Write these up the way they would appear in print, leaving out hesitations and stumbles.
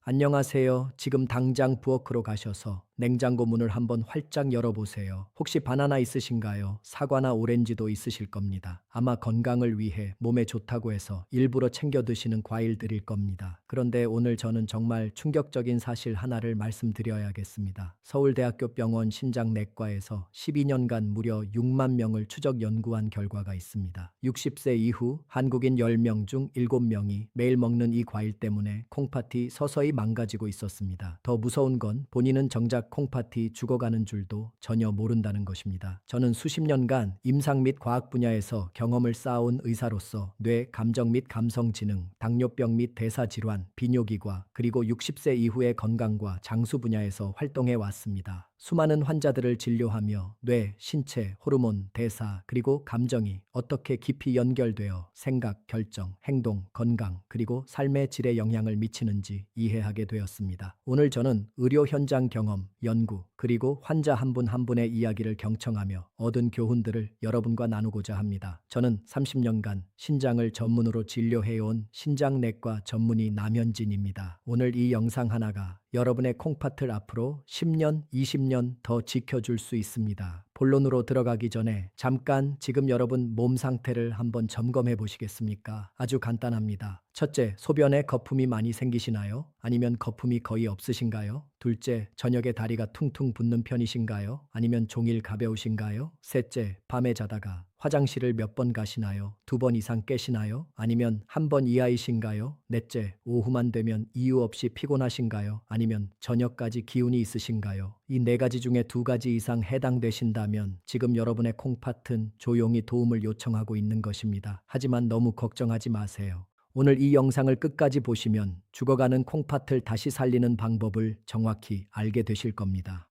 안녕하세요. 지금 당장 부엌으로 가셔서 냉장고 문을 한번 활짝 열어보세요. 혹시 바나나 있으신가요? 사과나 오렌지도 있으실 겁니다. 아마 건강을 위해 몸에 좋다고 해서 일부러 챙겨 드시는 과일들일 겁니다. 그런데 오늘 저는 정말 충격적인 사실 하나를 말씀드려야겠습니다. 서울대학교 병원 신장내과에서 12년간 무려 6만 명을 추적 연구한 결과가 있습니다. 60세 이후 한국인 10명 중 7명이 매일 먹는 이 과일 때문에 콩팥이 서서히 망가지고 있었습니다. 더 무서운 건 본인은 정작 콩팥이 죽어가는 줄도 전혀 모른다는 것입니다. 저는 수십 년간 임상 및 과학 분야에서 경험을 쌓아온 의사로서 뇌, 감정 및 감성 지능, 당뇨병 및 대사질환, 비뇨기과 그리고 60세 이후의 건강과 장수 분야에서 활동해 왔습니다. 수많은 환자들을 진료하며 뇌, 신체, 호르몬, 대사, 그리고 감정이 어떻게 깊이 연결되어 생각, 결정, 행동, 건강, 그리고 삶의 질에 영향을 미치는지 이해하게 되었습니다. 오늘 저는 의료 현장 경험, 연구, 그리고 환자 한 분 한 분의 이야기를 경청하며 얻은 교훈들을 여러분과 나누고자 합니다. 저는 30년간 신장을 전문으로 진료해온 신장내과 전문의 남현진입니다. 오늘 이 영상 하나가 여러분의 콩팥을 앞으로 10년, 20년 더 지켜줄 수 있습니다. 본론으로 들어가기 전에 잠깐 지금 여러분 몸 상태를 한번 점검해 보시겠습니까? 아주 간단합니다. 첫째, 소변에 거품이 많이 생기시나요? 아니면 거품이 거의 없으신가요? 둘째, 저녁에 다리가 퉁퉁 붓는 편이신가요? 아니면 종일 가벼우신가요? 셋째, 밤에 자다가 화장실을 몇 번 가시나요? 2번 이상 깨시나요? 아니면 한 번 이하이신가요? 넷째, 오후만 되면 이유 없이 피곤하신가요? 아니면 저녁까지 기운이 있으신가요? 이 네 가지 중에 2가지 이상 해당되신다면 지금 여러분의 콩팥은 조용히 도움을 요청하고 있는 것입니다. 하지만 너무 걱정하지 마세요. 오늘 이 영상을 끝까지 보시면 죽어가는 콩팥을 다시 살리는 방법을 정확히 알게 되실 겁니다.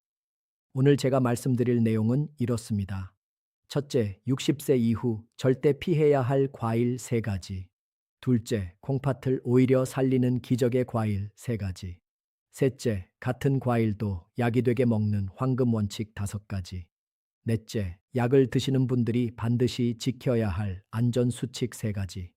오늘 제가 말씀드릴 내용은 이렇습니다. 첫째, 60세 이후 절대 피해야 할 과일 3가지. 둘째, 콩팥을 오히려 살리는 기적의 과일 3가지. 셋째, 같은 과일도 약이 되게 먹는 황금 원칙 5가지. 넷째, 약을 드시는 분들이 반드시 지켜야 할 안전 수칙 3가지.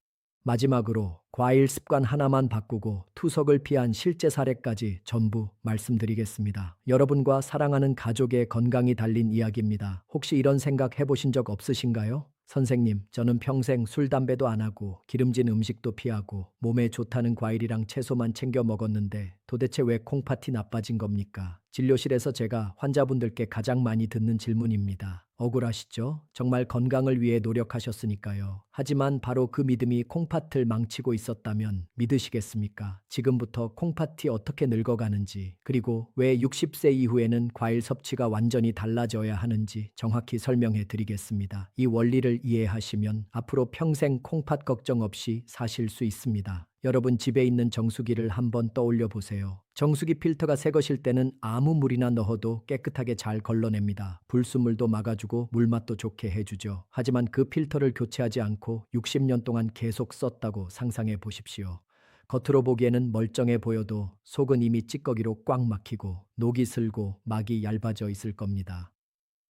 마지막으로 과일 습관 하나만 바꾸고 투석을 피한 실제 사례까지 전부 말씀드리겠습니다. 여러분과 사랑하는 가족의 건강이 달린 이야기입니다. 혹시 이런 생각 해보신 적 없으신가요? 선생님, 저는 평생 술, 담배도 안 하고 기름진 음식도 피하고 몸에 좋다는 과일이랑 채소만 챙겨 먹었는데 도대체 왜 콩팥이 나빠진 겁니까? 진료실에서 제가 환자분들께 가장 많이 듣는 질문입니다. 억울하시죠? 정말 건강을 위해 노력하셨으니까요. 하지만 바로 그 믿음이 콩팥을 망치고 있었다면 믿으시겠습니까? 지금부터 콩팥이 어떻게 늙어가는지, 그리고 왜 60세 이후에는 과일 섭취가 완전히 달라져야 하는지 정확히 설명해 드리겠습니다. 이 원리를 이해하시면 앞으로 평생 콩팥 걱정 없이 사실 수 있습니다. 여러분 집에 있는 정수기를 한번 떠올려 보세요. 정수기 필터가 새 것일 때는 아무 물이나 넣어도 깨끗하게 잘 걸러냅니다. 불순물도 막아주고 물맛도 좋게 해주죠. 하지만 그 필터를 교체하지 않고 60년 동안 계속 썼다고 상상해 보십시오. 겉으로 보기에는 멀쩡해 보여도 속은 이미 찌꺼기로 꽉 막히고 녹이 슬고 막이 얇아져 있을 겁니다.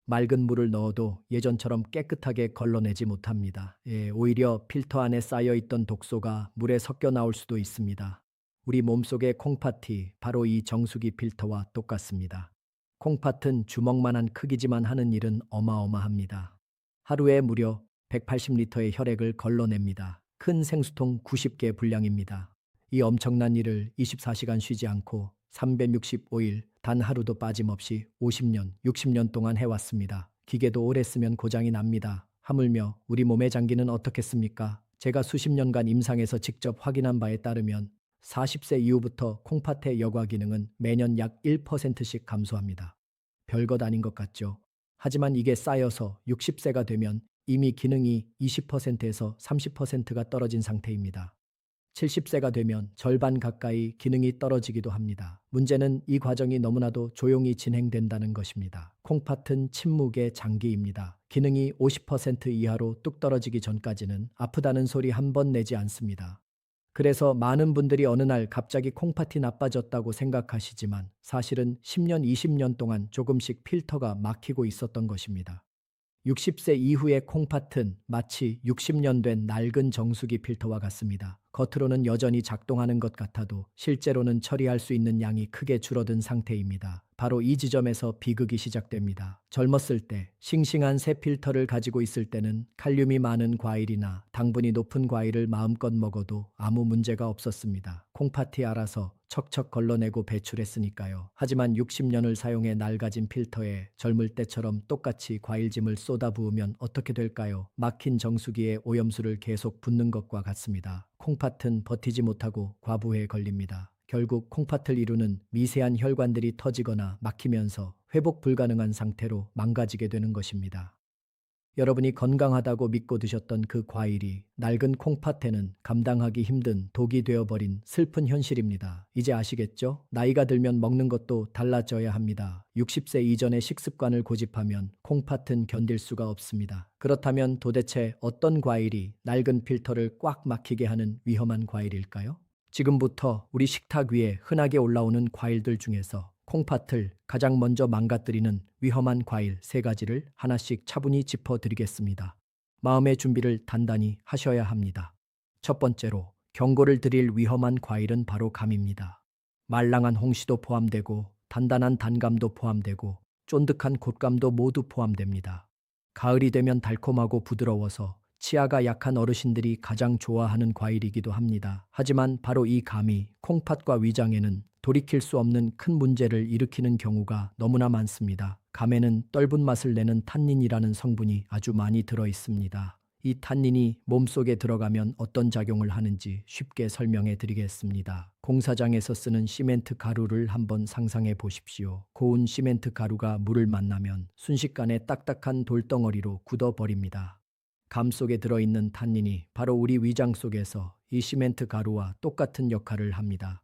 맑은 물을 넣어도 예전처럼 깨끗하게 걸러내지 못합니다. 오히려 필터 안에 쌓여있던 독소가 물에 섞여 나올 수도 있습니다. 우리 몸속의 콩팥이 바로 이 정수기 필터와 똑같습니다. 콩팥은 주먹만한 크기지만 하는 일은 어마어마합니다. 하루에 무려 180리터의 혈액을 걸러냅니다. 큰 생수통 90개 분량입니다. 이 엄청난 일을 24시간 쉬지 않고 365일 단 하루도 빠짐없이 50년, 60년 동안 해왔습니다. 기계도 오래 쓰면 고장이 납니다. 하물며 우리 몸의 장기는 어떻겠습니까? 제가 수십 년간 임상에서 직접 확인한 바에 따르면 40세 이후부터 콩팥의 여과 기능은 매년 약 1%씩 감소합니다. 별것 아닌 것 같죠? 하지만 이게 쌓여서 60세가 되면 이미 기능이 20%에서 30%가 떨어진 상태입니다. 70세가 되면 절반 가까이 기능이 떨어지기도 합니다. 문제는 이 과정이 너무나도 조용히 진행된다는 것입니다. 콩팥은 침묵의 장기입니다. 기능이 50% 이하로 뚝 떨어지기 전까지는 아프다는 소리 한 번 내지 않습니다. 그래서 많은 분들이 어느 날 갑자기 콩팥이 나빠졌다고 생각하시지만 사실은 10년, 20년 동안 조금씩 필터가 막히고 있었던 것입니다. 60세 이후의 콩팥은 마치 60년 된 낡은 정수기 필터와 같습니다. 겉으로는 여전히 작동하는 것 같아도 실제로는 처리할 수 있는 양이 크게 줄어든 상태입니다. 바로 이 지점에서 비극이 시작됩니다. 젊었을 때 싱싱한 새 필터를 가지고 있을 때는 칼륨이 많은 과일이나 당분이 높은 과일을 마음껏 먹어도 아무 문제가 없었습니다. 콩팥이 알아서 척척 걸러내고 배출했으니까요. 하지만 60년을 사용해 낡아진 필터에 젊을 때처럼 똑같이 과일짐을 쏟아부으면 어떻게 될까요? 막힌 정수기에 오염수를 계속 붓는 것과 같습니다. 콩팥은 버티지 못하고 과부하에 걸립니다. 결국 콩팥을 이루는 미세한 혈관들이 터지거나 막히면서 회복 불가능한 상태로 망가지게 되는 것입니다. 여러분이 건강하다고 믿고 드셨던 그 과일이 낡은 콩팥에는 감당하기 힘든 독이 되어버린 슬픈 현실입니다. 이제 아시겠죠? 나이가 들면 먹는 것도 달라져야 합니다. 60세 이전의 식습관을 고집하면 콩팥은 견딜 수가 없습니다. 그렇다면 도대체 어떤 과일이 낡은 필터를 꽉 막히게 하는 위험한 과일일까요? 지금부터 우리 식탁 위에 흔하게 올라오는 과일들 중에서 콩팥을 가장 먼저 망가뜨리는 위험한 과일 3가지를 하나씩 차분히 짚어드리겠습니다. 마음의 준비를 단단히 하셔야 합니다. 첫 번째로 경고를 드릴 위험한 과일은 바로 감입니다. 말랑한 홍시도 포함되고 단단한 단감도 포함되고 쫀득한 곶감도 모두 포함됩니다. 가을이 되면 달콤하고 부드러워서 치아가 약한 어르신들이 가장 좋아하는 과일이기도 합니다. 하지만 바로 이 감이 콩팥과 위장에는 돌이킬 수 없는 큰 문제를 일으키는 경우가 너무나 많습니다. 감에는 떫은 맛을 내는 탄닌이라는 성분이 아주 많이 들어 있습니다. 이 탄닌이 몸속에 들어가면 어떤 작용을 하는지 쉽게 설명해 드리겠습니다. 공사장에서 쓰는 시멘트 가루를 한번 상상해 보십시오. 고운 시멘트 가루가 물을 만나면 순식간에 딱딱한 돌덩어리로 굳어버립니다. 감 속에 들어있는 탄닌이 바로 우리 위장 속에서 이 시멘트 가루와 똑같은 역할을 합니다.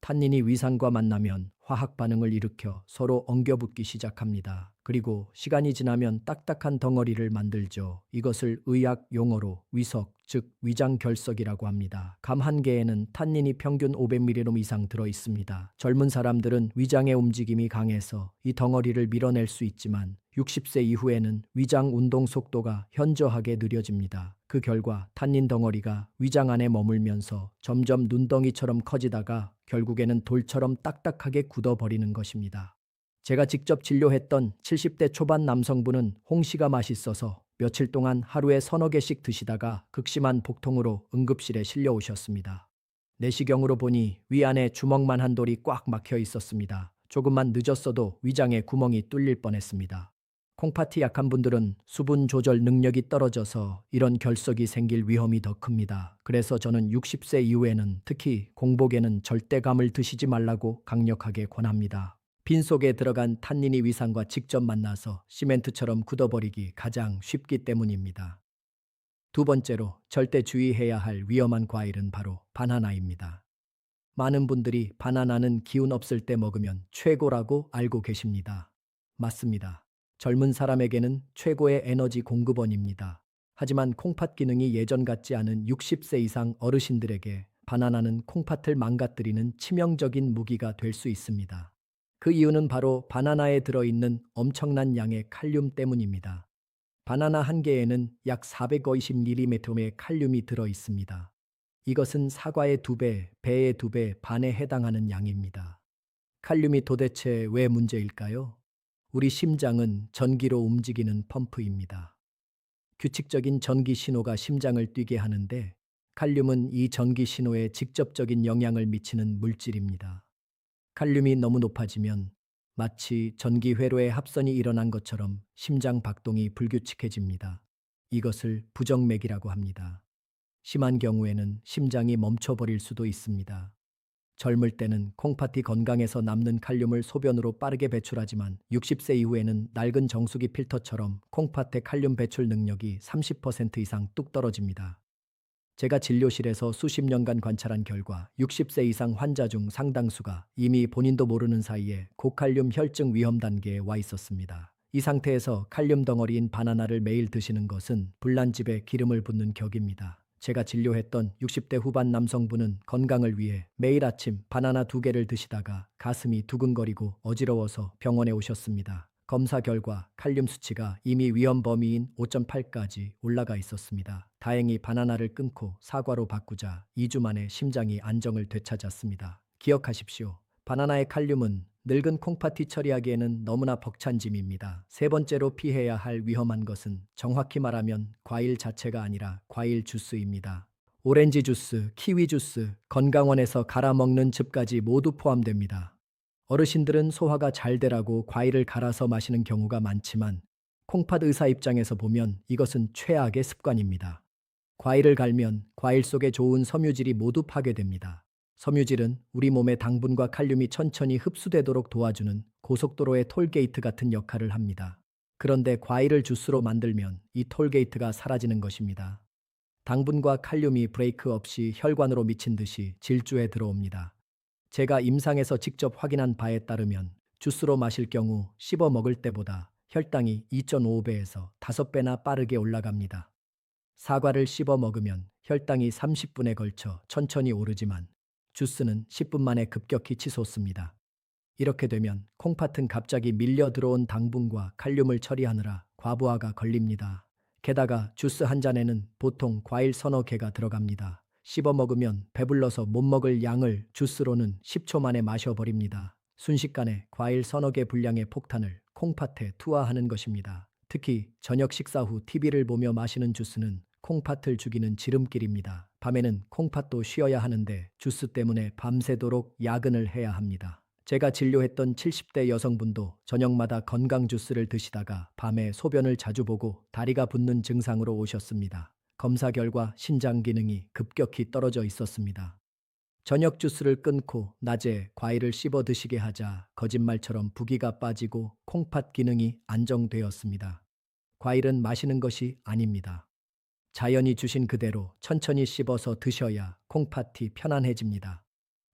탄닌이 위산과 만나면 화학 반응을 일으켜 서로 엉겨붙기 시작합니다. 그리고 시간이 지나면 딱딱한 덩어리를 만들죠. 이것을 의학 용어로 위석, 즉 위장결석이라고 합니다. 감 한 개에는 탄닌이 평균 500mg 이상 들어 있습니다. 젊은 사람들은 위장의 움직임이 강해서 이 덩어리를 밀어낼 수 있지만 60세 이후에는 위장 운동 속도가 현저하게 느려집니다. 그 결과 탄닌 덩어리가 위장 안에 머물면서 점점 눈덩이처럼 커지다가 결국에는 돌처럼 딱딱하게 굳어버리는 것입니다. 제가 직접 진료했던 70대 초반 남성분은 홍시가 맛있어서 며칠 동안 하루에 서너 개씩 드시다가 극심한 복통으로 응급실에 실려오셨습니다. 내시경으로 보니 위 안에 주먹만한 돌이 꽉 막혀 있었습니다. 조금만 늦었어도 위장에 구멍이 뚫릴 뻔했습니다. 콩팥이 약한 분들은 수분 조절 능력이 떨어져서 이런 결석이 생길 위험이 더 큽니다. 그래서 저는 60세 이후에는 특히 공복에는 절대 감을 드시지 말라고 강력하게 권합니다. 빈속에 들어간 탄닌이 위산과 직접 만나서 시멘트처럼 굳어버리기 가장 쉽기 때문입니다. 두 번째로 절대 주의해야 할 위험한 과일은 바로 바나나입니다. 많은 분들이 바나나는 기운 없을 때 먹으면 최고라고 알고 계십니다. 맞습니다. 젊은 사람에게는 최고의 에너지 공급원입니다. 하지만 콩팥 기능이 예전 같지 않은 60세 이상 어르신들에게 바나나는 콩팥을 망가뜨리는 치명적인 무기가 될 수 있습니다. 그 이유는 바로 바나나에 들어있는 엄청난 양의 칼륨 때문입니다. 바나나 한 개에는 약 450mg의 칼륨이 들어 있습니다. 이것은 사과의 2배, 배의 2배 반에 해당하는 양입니다. 칼륨이 도대체 왜 문제일까요? 우리 심장은 전기로 움직이는 펌프입니다. 규칙적인 전기 신호가 심장을 뛰게 하는데 칼륨은 이 전기 신호에 직접적인 영향을 미치는 물질입니다. 칼륨이 너무 높아지면 마치 전기 회로에 합선이 일어난 것처럼 심장 박동이 불규칙해집니다. 이것을 부정맥이라고 합니다. 심한 경우에는 심장이 멈춰버릴 수도 있습니다. 젊을 때는 콩팥이 건강해서 남는 칼륨을 소변으로 빠르게 배출하지만 60세 이후에는 낡은 정수기 필터처럼 콩팥의 칼륨 배출 능력이 30% 이상 뚝 떨어집니다. 제가 진료실에서 수십 년간 관찰한 결과 60세 이상 환자 중 상당수가 이미 본인도 모르는 사이에 고칼륨 혈증 위험 단계에 와 있었습니다. 이 상태에서 칼륨 덩어리인 바나나를 매일 드시는 것은 불난집에 기름을 붓는 격입니다. 제가 진료했던 60대 후반 남성분은 건강을 위해 매일 아침 바나나 2개를 드시다가 가슴이 두근거리고 어지러워서 병원에 오셨습니다. 검사 결과 칼륨 수치가 이미 위험 범위인 5.8까지 올라가 있었습니다. 다행히 바나나를 끊고 사과로 바꾸자 2주 만에 심장이 안정을 되찾았습니다. 기억하십시오. 바나나의 칼륨은 늙은 콩팥이 처리하기에는 너무나 벅찬 짐입니다. 세 번째로 피해야 할 위험한 것은 정확히 말하면 과일 자체가 아니라 과일 주스입니다. 오렌지 주스, 키위 주스, 건강원에서 갈아 먹는 즙까지 모두 포함됩니다. 어르신들은 소화가 잘 되라고 과일을 갈아서 마시는 경우가 많지만 콩팥 의사 입장에서 보면 이것은 최악의 습관입니다. 과일을 갈면 과일 속에 좋은 섬유질이 모두 파괴됩니다. 섬유질은 우리 몸의 당분과 칼륨이 천천히 흡수되도록 도와주는 고속도로의 톨게이트 같은 역할을 합니다. 그런데 과일을 주스로 만들면 이 톨게이트가 사라지는 것입니다. 당분과 칼륨이 브레이크 없이 혈관으로 미친 듯이 질주해 들어옵니다. 제가 임상에서 직접 확인한 바에 따르면 주스로 마실 경우 씹어 먹을 때보다 혈당이 2.5배에서 5배나 빠르게 올라갑니다. 사과를 씹어 먹으면 혈당이 30분에 걸쳐 천천히 오르지만 주스는 10분 만에 급격히 치솟습니다. 이렇게 되면 콩팥은 갑자기 밀려 들어온 당분과 칼륨을 처리하느라 과부하가 걸립니다. 게다가 주스 한 잔에는 보통 과일 서너 개가 들어갑니다. 씹어 먹으면 배불러서 못 먹을 양을 주스로는 10초 만에 마셔버립니다. 순식간에 과일 서너 개 분량의 폭탄을 콩팥에 투하하는 것입니다. 특히 저녁 식사 후 TV를 보며 마시는 주스는 콩팥을 죽이는 지름길입니다. 밤에는 콩팥도 쉬어야 하는데 주스 때문에 밤새도록 야근을 해야 합니다. 제가 진료했던 70대 여성분도 저녁마다 건강 주스를 드시다가 밤에 소변을 자주 보고 다리가 붓는 증상으로 오셨습니다. 검사 결과 신장 기능이 급격히 떨어져 있었습니다. 저녁 주스를 끊고 낮에 과일을 씹어 드시게 하자 거짓말처럼 부기가 빠지고 콩팥 기능이 안정되었습니다. 과일은 마시는 것이 아닙니다. 자연이 주신 그대로 천천히 씹어서 드셔야 콩팥이 편안해집니다.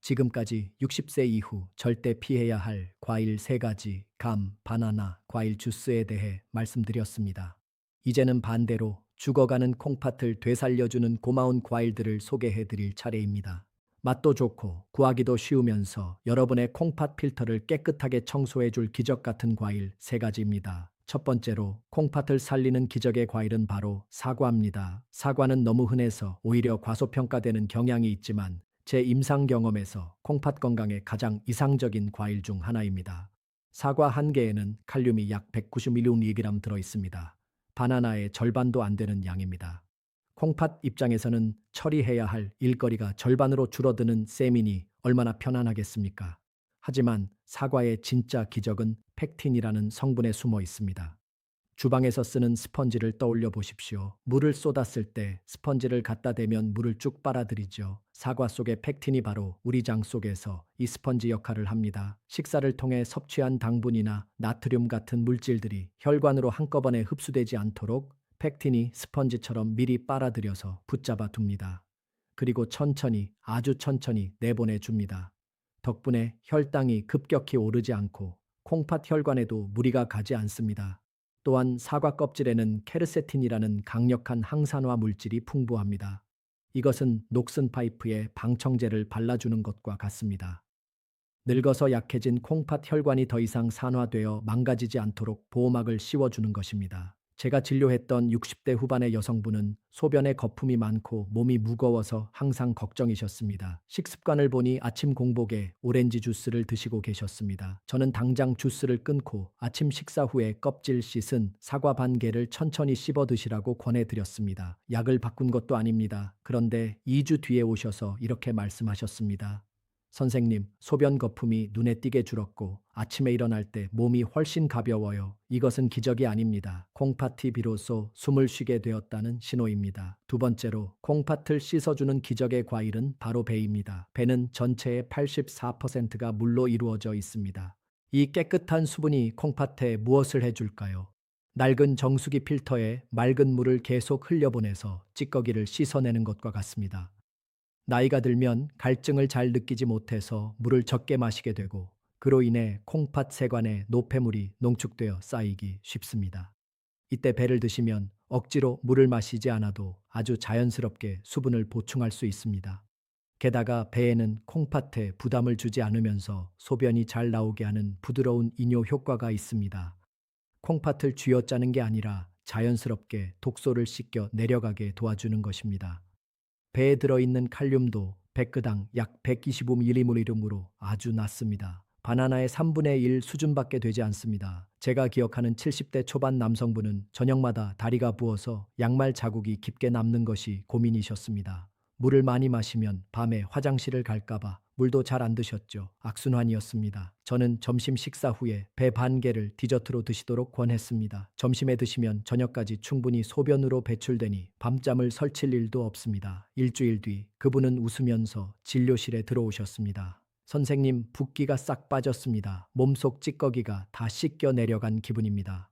지금까지 60세 이후 절대 피해야 할 과일 3가지, 감, 바나나, 과일 주스에 대해 말씀드렸습니다. 이제는 반대로 죽어가는 콩팥을 되살려주는 고마운 과일들을 소개해 드릴 차례입니다. 맛도 좋고 구하기도 쉬우면서 여러분의 콩팥 필터를 깨끗하게 청소해 줄 기적 같은 과일 3가지입니다. 첫 번째로 콩팥을 살리는 기적의 과일은 바로 사과입니다. 사과는 너무 흔해서 오히려 과소평가되는 경향이 있지만 제 임상 경험에서 콩팥 건강에 가장 이상적인 과일 중 하나입니다. 사과 한 개에는 칼륨이 약 190mg 들어 있습니다. 바나나의 절반도 안 되는 양입니다. 콩팥 입장에서는 처리해야 할 일거리가 절반으로 줄어드는 셈이니 얼마나 편안하겠습니까? 하지만 사과의 진짜 기적은 펙틴이라는 성분에 숨어 있습니다. 주방에서 쓰는 스펀지를 떠올려 보십시오. 물을 쏟았을 때 스펀지를 갖다 대면 물을 쭉 빨아들이죠. 사과 속의 펙틴이 바로 우리 장 속에서 이 스펀지 역할을 합니다. 식사를 통해 섭취한 당분이나 나트륨 같은 물질들이 혈관으로 한꺼번에 흡수되지 않도록 펙틴이 스펀지처럼 미리 빨아들여서 붙잡아 둡니다. 그리고 천천히, 아주 천천히 내보내줍니다. 덕분에 혈당이 급격히 오르지 않고 콩팥 혈관에도 무리가 가지 않습니다. 또한 사과 껍질에는 케르세틴이라는 강력한 항산화 물질이 풍부합니다. 이것은 녹슨 파이프에 방청제를 발라주는 것과 같습니다. 늙어서 약해진 콩팥 혈관이 더 이상 산화되어 망가지지 않도록 보호막을 씌워주는 것입니다. 제가 진료했던 60대 후반의 여성분은 소변에 거품이 많고 몸이 무거워서 항상 걱정이셨습니다. 식습관을 보니 아침 공복에 오렌지 주스를 드시고 계셨습니다. 저는 당장 주스를 끊고 아침 식사 후에 껍질 씻은 사과 반 개를 천천히 씹어 드시라고 권해드렸습니다. 약을 바꾼 것도 아닙니다. 그런데 2주 뒤에 오셔서 이렇게 말씀하셨습니다. 선생님, 소변 거품이 눈에 띄게 줄었고 아침에 일어날 때 몸이 훨씬 가벼워요. 이것은 기적이 아닙니다. 콩팥이 비로소 숨을 쉬게 되었다는 신호입니다. 두 번째로 콩팥을 씻어주는 기적의 과일은 바로 배입니다. 배는 전체의 84%가 물로 이루어져 있습니다. 이 깨끗한 수분이 콩팥에 무엇을 해줄까요? 낡은 정수기 필터에 맑은 물을 계속 흘려보내서 찌꺼기를 씻어내는 것과 같습니다. 나이가 들면 갈증을 잘 느끼지 못해서 물을 적게 마시게 되고 그로 인해 콩팥 세관에 노폐물이 농축되어 쌓이기 쉽습니다. 이때 배를 드시면 억지로 물을 마시지 않아도 아주 자연스럽게 수분을 보충할 수 있습니다. 게다가 배에는 콩팥에 부담을 주지 않으면서 소변이 잘 나오게 하는 부드러운 이뇨 효과가 있습니다. 콩팥을 쥐어짜는 게 아니라 자연스럽게 독소를 씻겨 내려가게 도와주는 것입니다. 배에 들어있는 칼륨도 100g당 약 125mg으로 아주 낮습니다. 바나나의 3분의 1 수준밖에 되지 않습니다. 제가 기억하는 70대 초반 남성분은 저녁마다 다리가 부어서 양말 자국이 깊게 남는 것이 고민이셨습니다. 물을 많이 마시면 밤에 화장실을 갈까봐 물도 잘 안 드셨죠. 악순환이었습니다. 저는 점심 식사 후에 배 반 개를 디저트로 드시도록 권했습니다. 점심에 드시면 저녁까지 충분히 소변으로 배출되니 밤잠을 설칠 일도 없습니다. 일주일 뒤 그분은 웃으면서 진료실에 들어오셨습니다. 선생님, 붓기가 싹 빠졌습니다. 몸속 찌꺼기가 다 씻겨 내려간 기분입니다.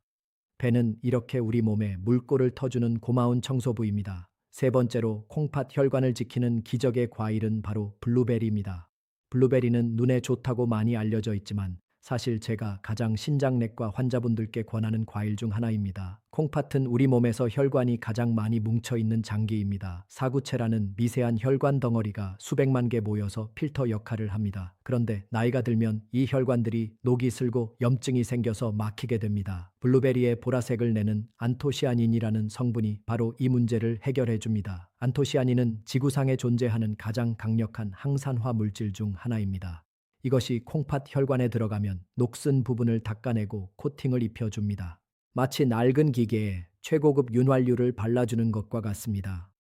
배는 이렇게 우리 몸에 물꼬를 터주는 고마운 청소부입니다. 세 번째로 콩팥 혈관을 지키는 기적의 과일은 바로 블루베리입니다. 블루베리는 눈에 좋다고 많이 알려져 있지만 사실 제가 가장 신장내과 환자분들께 권하는 과일 중 하나입니다. 콩팥은 우리 몸에서 혈관이 가장 많이 뭉쳐있는 장기입니다. 사구체라는 미세한 혈관 덩어리가 수백만 개 모여서 필터 역할을 합니다. 그런데 나이가 들면 이 혈관들이 녹이 슬고 염증이 생겨서 막히게 됩니다. 블루베리의 보라색을 내는 안토시아닌이라는 성분이 바로 이 문제를 해결해 줍니다. 안토시아닌은 지구상에 존재하는 가장 강력한 항산화 물질 중 하나입니다. 이것이 콩팥 혈관에 들어가면 녹슨 부분을 닦아내고 코팅을 입혀줍니다. 마치 낡은 기계에 최고급 윤활유를 발라주는 것과 같습니다.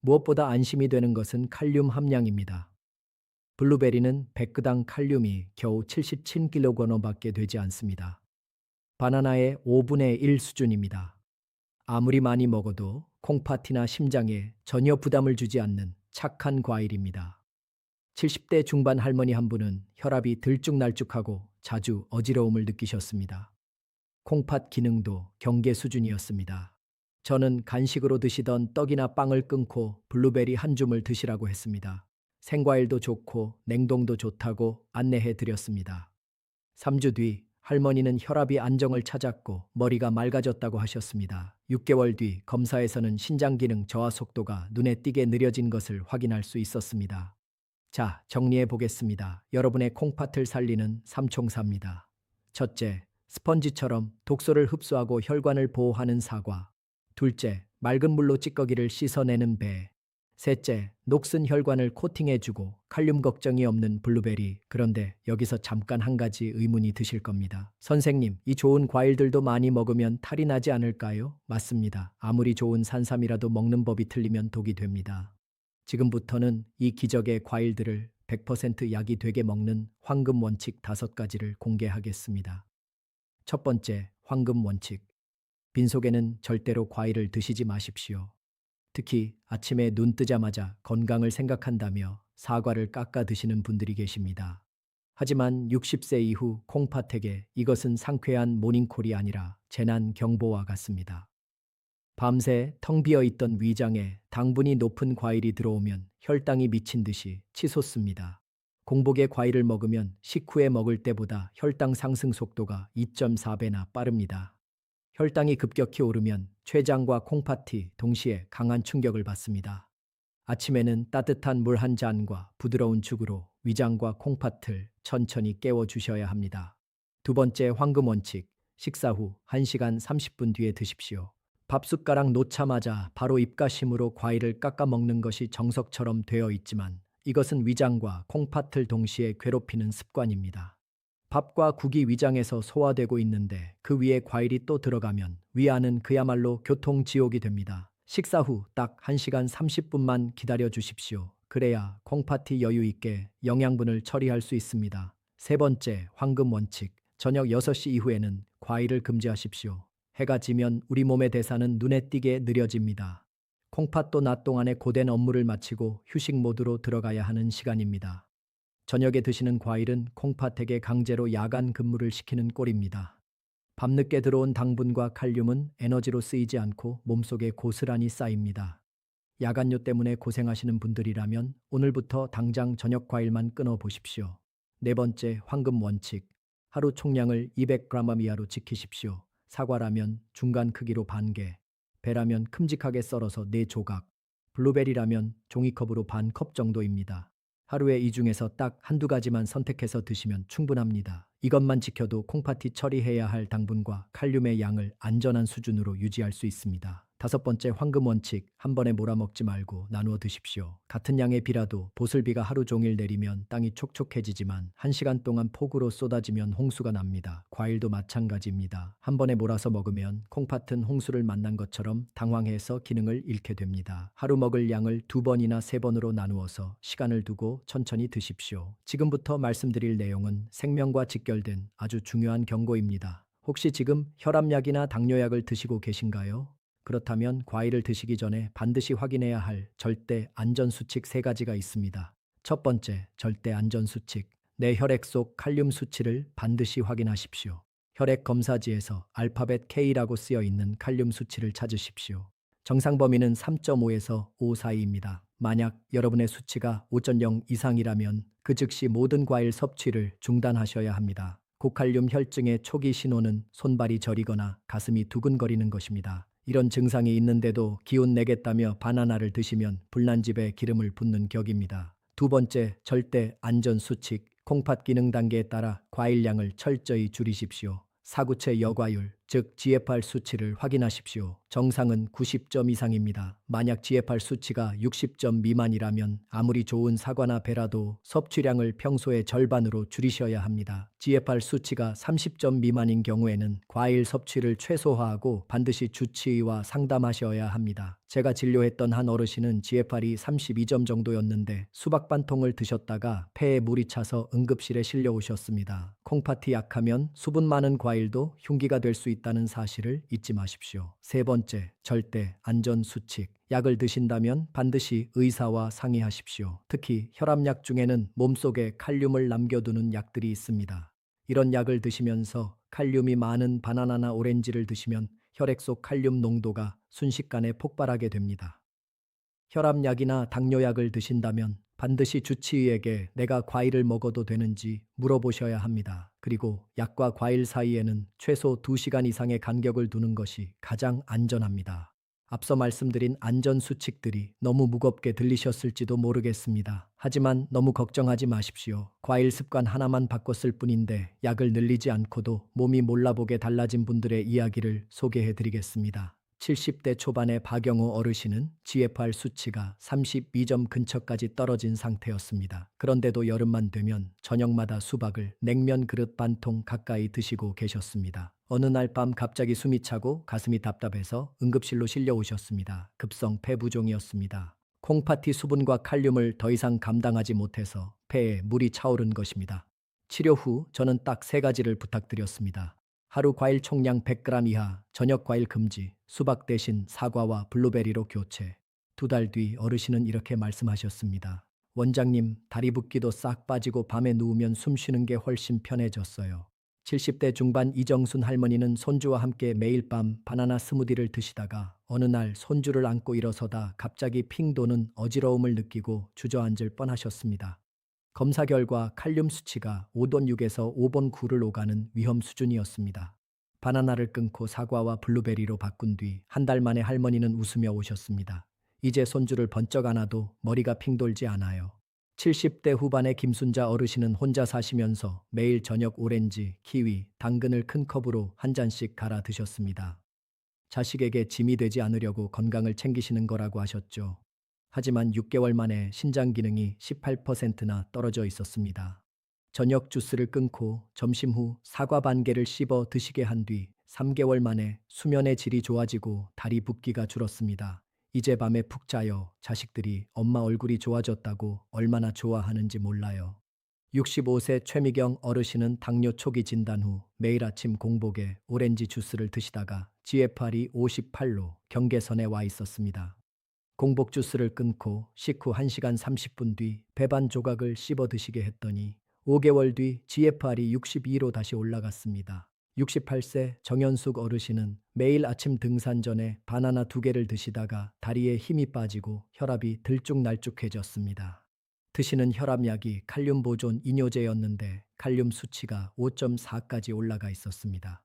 무엇보다 안심이 되는 것은 칼륨 함량입니다. 블루베리는 100g당 칼륨이 겨우 77kg밖에 되지 않습니다. 바나나의 5분의 1 수준입니다. 아무리 많이 먹어도 콩팥이나 심장에 전혀 부담을 주지 않는 착한 과일입니다. 70대 중반 할머니 한 분은 혈압이 들쭉날쭉하고 자주 어지러움을 느끼셨습니다. 콩팥 기능도 경계 수준이었습니다. 저는 간식으로 드시던 떡이나 빵을 끊고 블루베리 한 줌을 드시라고 했습니다. 생과일도 좋고 냉동도 좋다고 안내해 드렸습니다. 3주 뒤 할머니는 혈압이 안정을 찾았고 머리가 맑아졌다고 하셨습니다. 6개월 뒤 검사에서는 신장 기능 저하 속도가 눈에 띄게 느려진 것을 확인할 수 있었습니다. 자, 정리해 보겠습니다. 여러분의 콩팥을 살리는 삼총사입니다. 첫째, 스펀지처럼 독소를 흡수하고 혈관을 보호하는 사과. 둘째, 맑은 물로 찌꺼기를 씻어내는 배. 셋째, 녹슨 혈관을 코팅해주고 칼륨 걱정이 없는 블루베리. 그런데 여기서 잠깐 한 가지 의문이 드실 겁니다. 선생님, 이 좋은 과일들도 많이 먹으면 탈이 나지 않을까요? 맞습니다. 아무리 좋은 산삼이라도 먹는 법이 틀리면 독이 됩니다. 지금부터는 이 기적의 과일들을 100% 약이 되게 먹는 황금 원칙 5가지를 공개하겠습니다. 첫 번째, 황금 원칙. 빈속에는 절대로 과일을 드시지 마십시오. 특히 아침에 눈 뜨자마자 건강을 생각한다며 사과를 깎아 드시는 분들이 계십니다. 하지만 60세 이후 콩팥에게 이것은 상쾌한 모닝콜이 아니라 재난 경보와 같습니다. 밤새 텅 비어 있던 위장에 당분이 높은 과일이 들어오면 혈당이 미친 듯이 치솟습니다. 공복에 과일을 먹으면 식후에 먹을 때보다 혈당 상승 속도가 2.4배나 빠릅니다. 혈당이 급격히 오르면 췌장과 콩팥이 동시에 강한 충격을 받습니다. 아침에는 따뜻한 물 한 잔과 부드러운 죽으로 위장과 콩팥을 천천히 깨워주셔야 합니다. 두 번째 황금 원칙, 식사 후 1시간 30분 뒤에 드십시오. 밥 숟가락 놓자마자 바로 입가심으로 과일을 깎아 먹는 것이 정석처럼 되어 있지만 이것은 위장과 콩팥을 동시에 괴롭히는 습관입니다. 밥과 국이 위장에서 소화되고 있는데 그 위에 과일이 또 들어가면 위안은 그야말로 교통지옥이 됩니다. 식사 후 딱 1시간 30분만 기다려 주십시오. 그래야 콩팥이 여유 있게 영양분을 처리할 수 있습니다. 세 번째, 황금 원칙. 저녁 6시 이후에는 과일을 금지하십시오. 해가 지면 우리 몸의 대사는 눈에 띄게 느려집니다. 콩팥도 낮 동안의 고된 업무를 마치고 휴식 모드로 들어가야 하는 시간입니다. 저녁에 드시는 과일은 콩팥에게 강제로 야간 근무를 시키는 꼴입니다. 밤늦게 들어온 당분과 칼륨은 에너지로 쓰이지 않고 몸속에 고스란히 쌓입니다. 야간요 때문에 고생하시는 분들이라면 오늘부터 당장 저녁 과일만 끊어 보십시오. 네 번째, 황금 원칙. 하루 총량을 200g 이하로 지키십시오. 사과라면 중간 크기로 반 개, 배라면 큼직하게 썰어서 4조각, 블루베리라면 종이컵으로 반 컵 정도입니다. 하루에 이 중에서 딱 한두 가지만 선택해서 드시면 충분합니다. 이것만 지켜도 콩팥이 처리해야 할 당분과 칼륨의 양을 안전한 수준으로 유지할 수 있습니다. 다섯 번째, 황금 원칙. 한 번에 몰아먹지 말고 나누어 드십시오. 같은 양의 비라도 보슬비가 하루 종일 내리면 땅이 촉촉해지지만 1시간 동안 폭우로 쏟아지면 홍수가 납니다. 과일도 마찬가지입니다. 한 번에 몰아서 먹으면 콩팥은 홍수를 만난 것처럼 당황해서 기능을 잃게 됩니다. 하루 먹을 양을 2번이나 3번으로 나누어서 시간을 두고 천천히 드십시오. 지금부터 말씀드릴 내용은 생명과 직결된 아주 중요한 경고입니다. 혹시 지금 혈압약이나 당뇨약을 드시고 계신가요? 그렇다면 과일을 드시기 전에 반드시 확인해야 할 절대 안전 수칙 3가지가 있습니다. 첫 번째, 절대 안전 수칙. 내 혈액 속 칼륨 수치를 반드시 확인하십시오. 혈액 검사지에서 알파벳 K라고 쓰여 있는 칼륨 수치를 찾으십시오. 정상 범위는 3.5에서 5 사이입니다. 만약 여러분의 수치가 5.0 이상이라면 그 즉시 모든 과일 섭취를 중단하셔야 합니다. 고칼륨 혈증의 초기 신호는 손발이 저리거나 가슴이 두근거리는 것입니다. 이런 증상이 있는데도 기운 내겠다며 바나나를 드시면 불난집에 기름을 붓는 격입니다. 두 번째, 절대 안전 수칙. 콩팥 기능 단계에 따라 과일량을 철저히 줄이십시오. 사구체 여과율, 즉 GFR 수치를 확인하십시오. 정상은 90점 이상입니다. 만약 GFR 수치가 60점 미만이라면 아무리 좋은 사과나 배라도 섭취량을 평소의 절반으로 줄이셔야 합니다. GFR 수치가 30점 미만인 경우에는 과일 섭취를 최소화하고 반드시 주치의와 상담하셔야 합니다. 제가 진료했던 한 어르신은 GFR이 32점 정도였는데 수박 반 통을 드셨다가 폐에 물이 차서 응급실에 실려오셨습니다. 콩팥이 약하면 수분 많은 과일도 흉기가 될 수 있다는 사실을 잊지 마십시오. 세 번째, 절대 안전 수칙. 약을 드신다면 반드시 의사와 상의하십시오. 특히 혈압약 중에는 몸속에 칼륨을 남겨두는 약들이 있습니다. 이런 약을 드시면서 칼륨이 많은 바나나나 오렌지를 드시면 혈액 속 칼륨 농도가 순식간에 폭발하게 됩니다. 혈압약이나 당뇨약을 드신다면 반드시 주치의에게 내가 과일을 먹어도 되는지 물어보셔야 합니다. 그리고 약과 과일 사이에는 최소 2시간 이상의 간격을 두는 것이 가장 안전합니다. 앞서 말씀드린 안전 수칙들이 너무 무겁게 들리셨을지도 모르겠습니다. 하지만 너무 걱정하지 마십시오. 과일 습관 하나만 바꿨을 뿐인데 약을 늘리지 않고도 몸이 몰라보게 달라진 분들의 이야기를 소개해 드리겠습니다. 70대 초반의 박영호 어르신은 GFR 수치가 32점 근처까지 떨어진 상태였습니다. 그런데도 여름만 되면 저녁마다 수박을 냉면 그릇 반 통 가까이 드시고 계셨습니다. 어느 날 밤 갑자기 숨이 차고 가슴이 답답해서 응급실로 실려오셨습니다. 급성 폐부종이었습니다. 콩팥이 수분과 칼륨을 더 이상 감당하지 못해서 폐에 물이 차오른 것입니다. 치료 후 저는 딱 3가지를 부탁드렸습니다. 하루 과일 총량 100g 이하, 저녁 과일 금지, 수박 대신 사과와 블루베리로 교체. 2달 뒤 어르신은 이렇게 말씀하셨습니다. 원장님, 다리 붓기도 싹 빠지고 밤에 누우면 숨 쉬는 게 훨씬 편해졌어요. 70대 중반 이정순 할머니는 손주와 함께 매일 밤 바나나 스무디를 드시다가 어느 날 손주를 안고 일어서다 갑자기 핑 도는 어지러움을 느끼고 주저앉을 뻔하셨습니다. 검사 결과 칼륨 수치가 5돈 6에서 5번 9를 오가는 위험 수준이었습니다. 바나나를 끊고 사과와 블루베리로 바꾼 뒤 한 달 만에 할머니는 웃으며 오셨습니다. 이제 손주를 번쩍 안아도 머리가 핑 돌지 않아요. 70대 후반의 김순자 어르신은 혼자 사시면서 매일 저녁 오렌지, 키위, 당근을 큰 컵으로 한 잔씩 갈아 드셨습니다. 자식에게 짐이 되지 않으려고 건강을 챙기시는 거라고 하셨죠. 하지만 6개월 만에 신장 기능이 18%나 떨어져 있었습니다. 저녁 주스를 끊고 점심 후 사과 반 개를 씹어 드시게 한 뒤 3개월 만에 수면의 질이 좋아지고 다리 붓기가 줄었습니다. 이제 밤에 푹 자요. 자식들이 엄마 얼굴이 좋아졌다고 얼마나 좋아하는지 몰라요. 65세 최미경 어르신은 당뇨 초기 진단 후 매일 아침 공복에 오렌지 주스를 드시다가 GFR이 58로 경계선에 와 있었습니다. 공복 주스를 끊고 식후 1시간 30분 뒤 배반 조각을 씹어 드시게 했더니 5개월 뒤 GFR이 62로 다시 올라갔습니다. 68세 정현숙 어르신은 매일 아침 등산 전에 바나나 2개를 드시다가 다리에 힘이 빠지고 혈압이 들쭉날쭉해졌습니다. 드시는 혈압약이 칼륨 보존 이뇨제였는데 칼륨 수치가 5.4까지 올라가 있었습니다.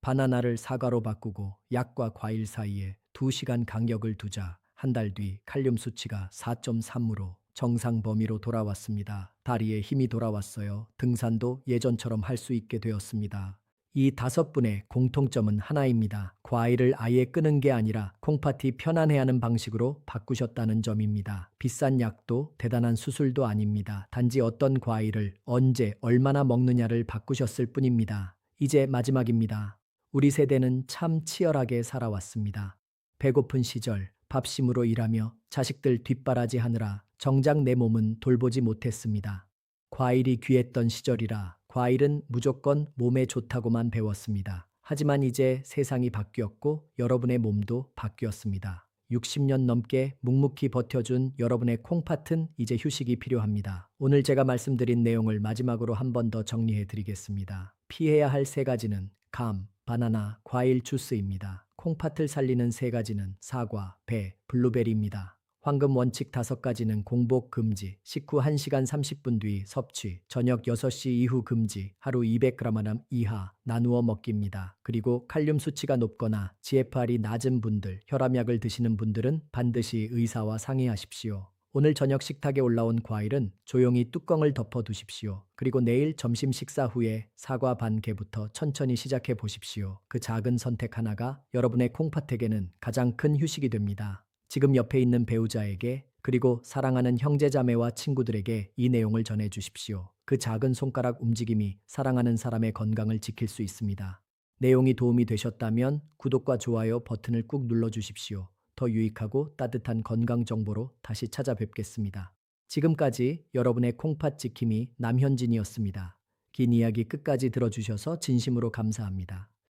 바나나를 사과로 바꾸고 약과 과일 사이에 2시간 간격을 두자 한 달 뒤 칼륨 수치가 4.3으로 정상 범위로 돌아왔습니다. 다리에 힘이 돌아왔어요. 등산도 예전처럼 할 수 있게 되었습니다. 이 5분의 공통점은 하나입니다. 과일을 아예 끄는 게 아니라 콩팥이 편안해하는 방식으로 바꾸셨다는 점입니다. 비싼 약도 대단한 수술도 아닙니다. 단지 어떤 과일을 언제 얼마나 먹느냐를 바꾸셨을 뿐입니다. 이제 마지막입니다. 우리 세대는 참 치열하게 살아왔습니다. 배고픈 시절, 밥심으로 일하며 자식들 뒷바라지 하느라 정작 내 몸은 돌보지 못했습니다. 과일이 귀했던 시절이라 과일은 무조건 몸에 좋다고만 배웠습니다. 하지만 이제 세상이 바뀌었고 여러분의 몸도 바뀌었습니다. 60년 넘게 묵묵히 버텨준 여러분의 콩팥은 이제 휴식이 필요합니다. 오늘 제가 말씀드린 내용을 마지막으로 한 번 더 정리해 드리겠습니다. 피해야 할 3가지는 감, 바나나, 과일 주스입니다. 콩팥을 살리는 3가지는 사과, 배, 블루베리입니다. 황금 원칙 5가지는 공복 금지, 식후 1시간 30분 뒤 섭취, 저녁 6시 이후 금지, 하루 200g 이하 나누어 먹기입니다. 그리고 칼륨 수치가 높거나 GFR이 낮은 분들, 혈압약을 드시는 분들은 반드시 의사와 상의하십시오. 오늘 저녁 식탁에 올라온 과일은 조용히 뚜껑을 덮어 두십시오. 그리고 내일 점심 식사 후에 사과 반 개부터 천천히 시작해 보십시오. 그 작은 선택 하나가 여러분의 콩팥에게는 가장 큰 휴식이 됩니다. 지금 옆에 있는 배우자에게 그리고 사랑하는 형제자매와 친구들에게 이 내용을 전해 주십시오. 그 작은 손가락 움직임이 사랑하는 사람의 건강을 지킬 수 있습니다. 내용이 도움이 되셨다면 구독과 좋아요 버튼을 꾹 눌러 주십시오. 더 유익하고 따뜻한 건강 정보로 다시 찾아뵙겠습니다. 지금까지 여러분의 콩팥 지킴이 남현진이었습니다. 긴 이야기 끝까지 들어주셔서 진심으로 감사합니다.